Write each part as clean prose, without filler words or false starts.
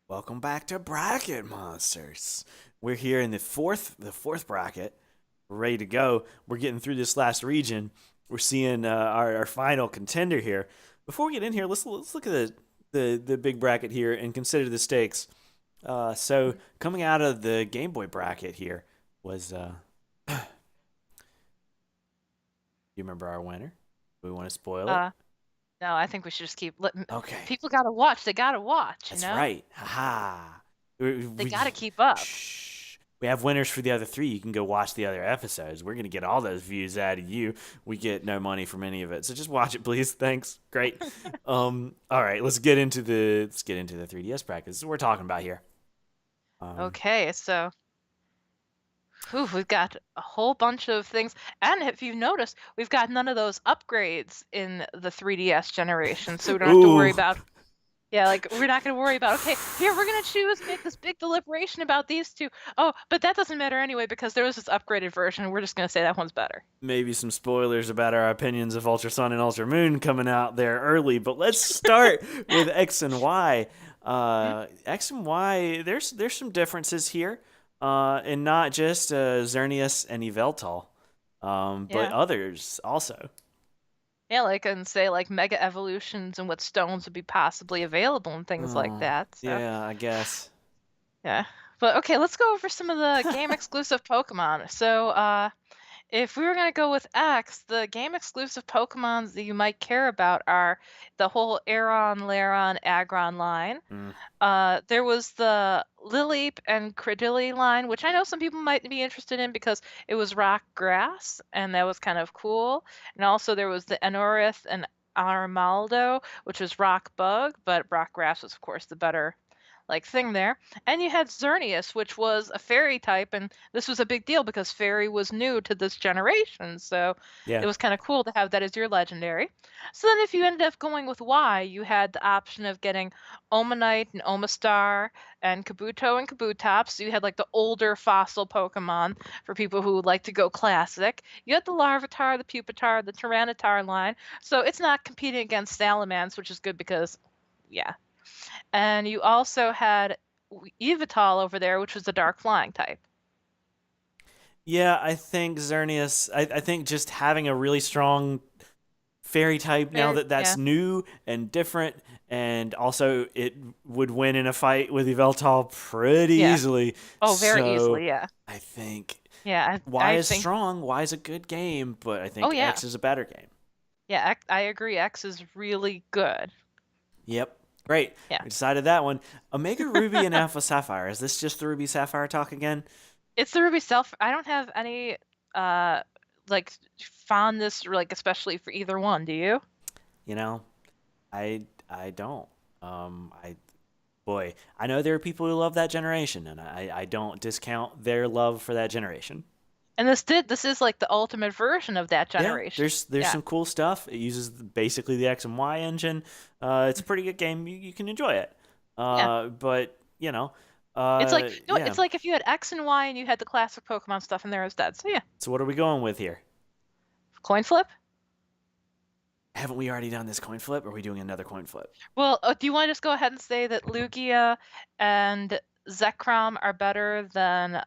Welcome back to Bracket Monsters. We're here in the fourth bracket. We're ready to go. We're getting through this last region. We're seeing our final contender here. Before we get in here, let's look at the big bracket here and consider the stakes. So coming out of the Game Boy bracket here was you remember our winner? Do we want to spoil it? Uh, no, I think we should just keep letting Okay, people gotta watch. They gotta watch, that's right. Haha. They We gotta keep up. shh. We have winners for the other three. You can go watch the other episodes. We're gonna get all those views out of you. We get no money from any of it, so just watch it, please. Thanks. Great. All right. Let's get into the 3DS practice. This is what we're talking about here. Um. Okay, so we've got a whole bunch of things. And if you've noticed, we've got none of those upgrades in the 3DS generation, so we don't have to worry Ooh. about, yeah, like we're not gonna worry about, okay, here we're gonna make this big deliberation about these two. Oh, but that doesn't matter anyway because there was this upgraded version. We're just gonna say that one's better. Maybe some spoilers about our opinions of Ultra Sun and Ultra Moon coming out there early, but let's start with X and Y. Mm, X and Y, there's some differences here, and not just Xerneas and Yveltal, but yeah. others also. Yeah, like and say like mega evolutions and what stones would be possibly available and things like Oh, that. So yeah, I guess. yeah. But okay, let's go over some of the game exclusive Pokemon. So if we were gonna go with X, the game exclusive Pokemons that you might care about are the whole Aron, Laron, Aggron line. Mm. There was the Lileep and Credilli line, which I know some people might be interested in because it was rock grass, and that was kind of cool. And also there was the Anorith and Armaldo, which was rock bug, but rock grass was of course the better like thing there. And you had Xerneas, which was a fairy type, and this was a big deal because fairy was new to this generation, so Yeah. it was kind of cool to have that as your legendary. So then if you ended up going with Y, you had the option of getting Omanite and Omastar and Kabuto and Kabutops. So you had like the older fossil Pokemon for people who would like to go classic. You had the Larvitar, the Pupitar, the Tyranitar line. So it's not competing against Salamence, which is good because, yeah, and you also had Evital over there, which was the dark flying type. Yeah, I think Xerneas, I think just having a really strong fairy type now Very, that that's yeah. new and different, and also it would win in a fight with Yveltal pretty Yeah. easily. Oh, very So easily. Yeah. I think Yeah. Y I is think. strong. Y is a good game, but I Oh, think yeah. X is a better game. Yeah. I agree. X is really good. Yep. Great. Yeah. We decided that one. Omega Ruby and Alpha Sapphire. Is this just the Ruby Sapphire talk again? It's the Ruby Self. I don't have any uh like fondness like especially for either one. Do you? You know, I don't. I boy, I know there are people who love that generation, and I don't discount their love for that generation. And this is like the ultimate version of that Yeah, generation. there's Yeah. some cool stuff. It uses basically the X and Y engine. It's a pretty good game. You can enjoy it. Yeah. But It's like no, yeah. it's like if you had X and Y and you had the classic Pokemon stuff in there instead. So yeah. So what are we going with here? Coin flip? Haven't we already done this coin flip? Or are we doing another coin flip? Well, do you want to just go ahead and say that Lugia and Zekrom are better than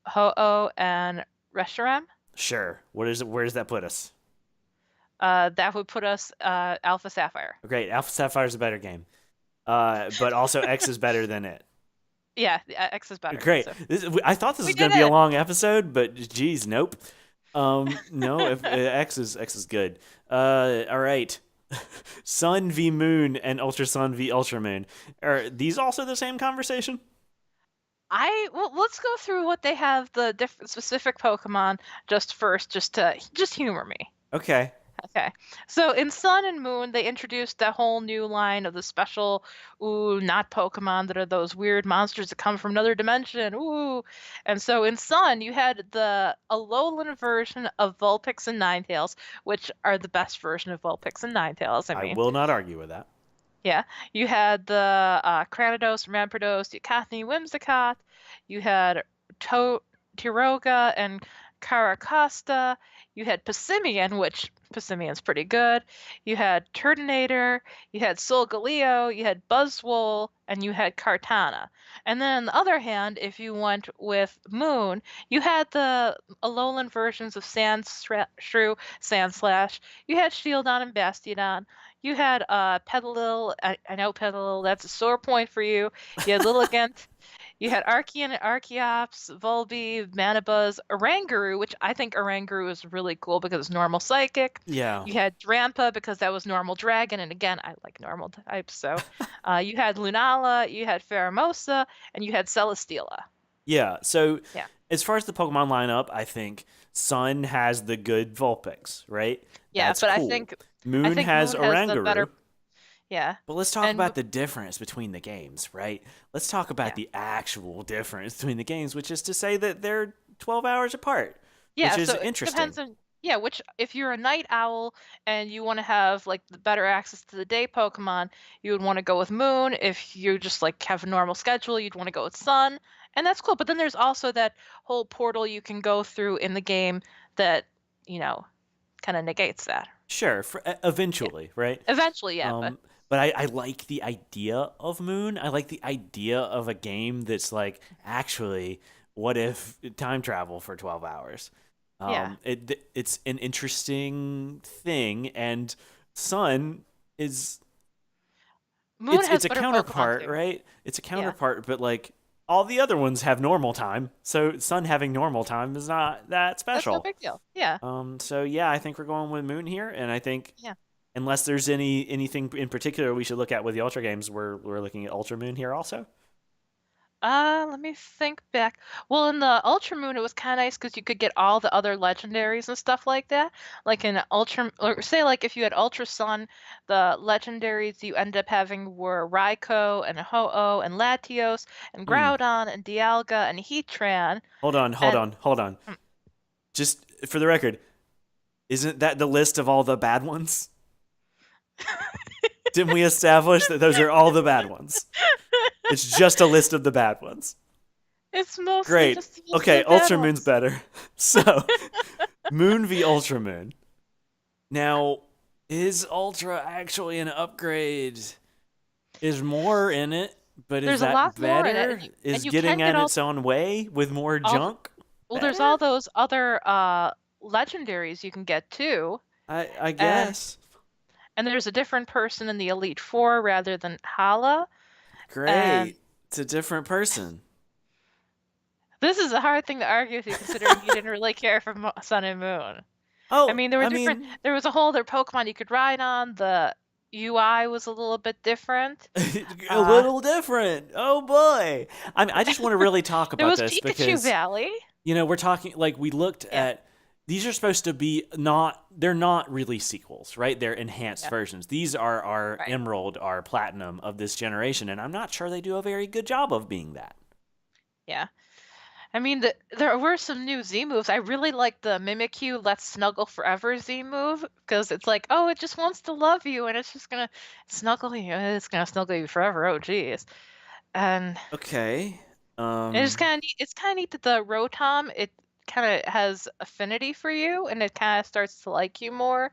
Ho-Oh and Reshiram? Sure. What is it? Where does that put us? That would put us Alpha Sapphire. Great. Alpha Sapphire is a better game. But also X is better than it. Yeah, X is better. Great. So I thought this we was going did to be a it. long episode, but geez, nope. No, if X is good. All right. Sun v Moon and Ultra Sun v Ultra Moon. Are these also the same conversation? Well, let's go through what they have the different specific Pokemon just first, just to just humor me. Okay. Okay. So in Sun and Moon, they introduced a whole new line of the special, ooh, not Pokemon that are those weird monsters that come from another dimension. Ooh. And so in Sun, you had the Alolan version of Vulpix and Ninetales, which are the best version of Vulpix and Ninetales. I I mean, will not argue with that. yeah. You had the Cranidos, Rampardos, Yucatni, Whimsicott. You had to Tiroga and Caracasta. You had Passimian, which Pissimian's pretty good. You had Turtonator, you had Solgaleo, you had Buzzwole, and you had Kartana. And then on the other hand, if you went with Moon, you had the Alolan versions of Shrew, Sandslash. You had Shieldon and Bastiodon. You had Petalil. I know Petalil, that's a sore point for you. You had Lilligant. You had Archean, Archeops, Volbeat, Manabuzz, Oranguru, which I think Oranguru is really cool because it's normal psychic. Yeah. You had Drampa because that was normal dragon, and again, I like normal types. So you had Lunala, you had Pheromosa, and you had Celesteela. Yeah. So Yeah. as far as the Pokemon lineup, I think Sun has the good Vulpix, right? Yeah, That's but cool. I Moon think has Moon has the better. Oranguru. Yeah. But let's talk And about the difference between the games, right? Let's talk about yeah. the actual difference between the games, which is to say that they're 12 hours apart, which Yeah, is so it interesting. depends on yeah, which if you're a night owl and you want to have like the better access to the day Pokemon, you would want to go with Moon. If you just like have a normal schedule, you'd want to go with Sun. And that's cool. But then there's also that whole portal you can go through in the game that, you know, kind of negates that. Sure, Yeah. eventually, right? Eventually, yeah, but But I like the idea of Moon. I like the idea of a game that's like, actually, what if time travel for 12 hours? yeah. It's an interesting thing, and Sun is Moon has it's a better Pokemon counterpart, too. right? It's a Yeah. counterpart, but like all the other ones have normal time, so Sun having normal time is not that That's no special. big deal. Yeah. So yeah, I think we're going with Moon here, and I think Yeah. unless there's anything in particular we should look at with the Ultra games, we're looking at Ultra Moon here also. Let me think back. Well, in the Ultra Moon, it was kind of nice because you could get all the other legendaries and stuff like that. Like in Ultra, or say like if you had Ultra Sun, the legendaries you end up having were Raikou and Ho-Oh and Latios and Hmm. Groudon and Dialga and Heatran. Hold And on, hold on. mm, Just for the record, isn't that the list of all the bad ones? Didn't we establish that those are all the bad ones? It's just a list of the bad ones. it's mostly Great. just the list of Okay, the bad Ultra Moon's ones. better. So, Moon v Ultra Moon. Now, is Ultra actually an upgrade? Is more in it, but is There's a that lot more in it, better? and Is you getting can get at its own way with more all junk well, there's better? all those other legendaries you can get too. I And guess. and there's a different person in the Elite Four rather than Hala. And Great. It's a different person. this is a hard thing to argue with you, considering you didn't really care for Sun and Moon. I Oh, mean, there were I different. mean, There was a whole other Pokemon you could ride on. The UI was a little bit different. a Uh, little different. Oh boy. I just want to really talk there about was this Pikachu because Valley. we're talking like we looked Yeah, at these are supposed to be not they're not really sequels, right? They're enhanced yeah, versions. These are our right. Emerald, our Platinum of this generation, and I'm not sure they do a very good job of being that. Yeah. I mean, there were some new Z moves. I really like the Mimikyu Let's Snuggle Forever Z move because it's like, oh, it just wants to love you and it's just gonna snuggle you. It's gonna snuggle you forever. Oh, geez. And Okay. it's kind of neat. It's kind of neat that the Rotom it kind of has affinity for you and it kind of starts to like you more.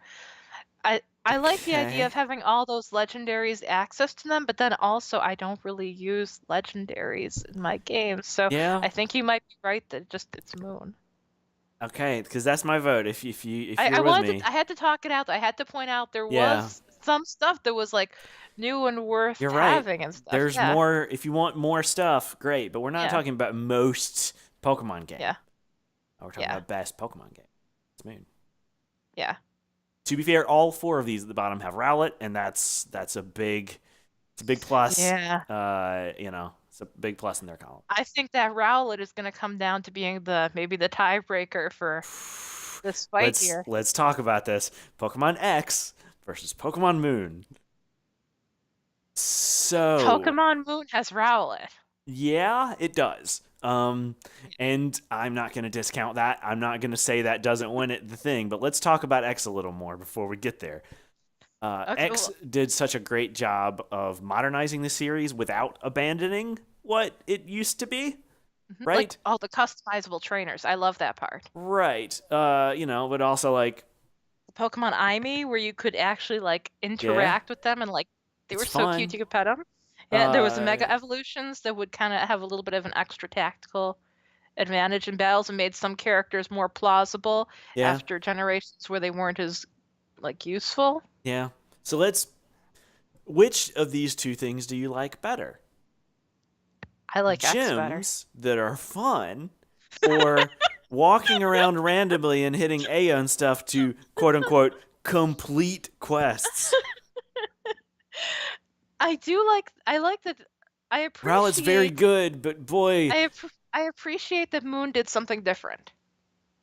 I like the idea Okay. of having all those legendaries access to them, but then also I don't really use legendaries in my games, so Yeah. I think you might be right that just it's Moon. Okay, because that's my vote. If I you're with wanted to, me, I had to talk it out. I had to point out there yeah, was some stuff that was like new and worth you're right. having and stuff. There's Yeah, more. If you want more stuff, great. But we're not yeah, talking about most Pokemon game. yeah, We're talking yeah, about best Pokemon game. It's Moon. yeah, To be fair, all four of these at the bottom have Rowlet, and that's a big plus. yeah. It's a big plus in their column. I think that Rowlet is going to come down to being the maybe the tiebreaker for this fight here. Let's talk about this. Pokemon X versus Pokemon Moon. So Pokemon Moon has Rowlet. yeah, it does. And I'm not going to discount that. I'm not going to say that doesn't win it the thing, but let's talk about X a little more before we get there. Okay, X did such a great job of modernizing the series without abandoning what it used to be, like right? all the customizable trainers. I love that part. Right. But also like The Pokemon Ime where you could actually like Yeah, interact with them and like they it's were so cute fun. you could pet them. Yeah, there was the Uh, Mega Evolutions that would kind of have a little bit of an extra tactical advantage in battles and made some characters more plausible yeah, after generations where they weren't as like useful. yeah. So let's. Which of these two things do you like better? I like X better. Gyms that are fun, or walking around randomly and hitting A on stuff to quote unquote complete quests? I like that I Rowlet's very appreciate good, but boy, I appreciate that Moon did something different.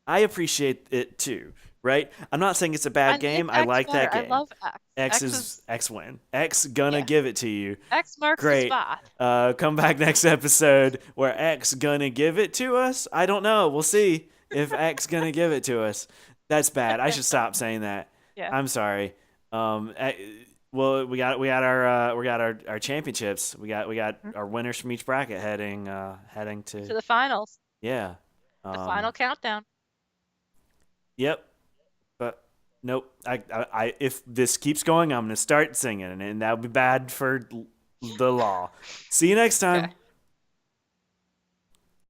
I appreciate it too, right? I'm not saying it's a I bad like game. I X like better. that I game. love X. X X is is X win. X gonna yeah. give it to you. X marks the Great. spot. Come back next episode where X gonna give it to us. I don't know. We'll see if X gonna give it to us. That's bad. I should stop saying that. Yeah. I'm sorry. Well, we got our championships. We got Mhm. our winners from each bracket heading to To the finals. yeah. The final countdown. Yep. But nope. If this keeps going, I'm gonna start singing, and that would be bad for the law. See you next Okay. time.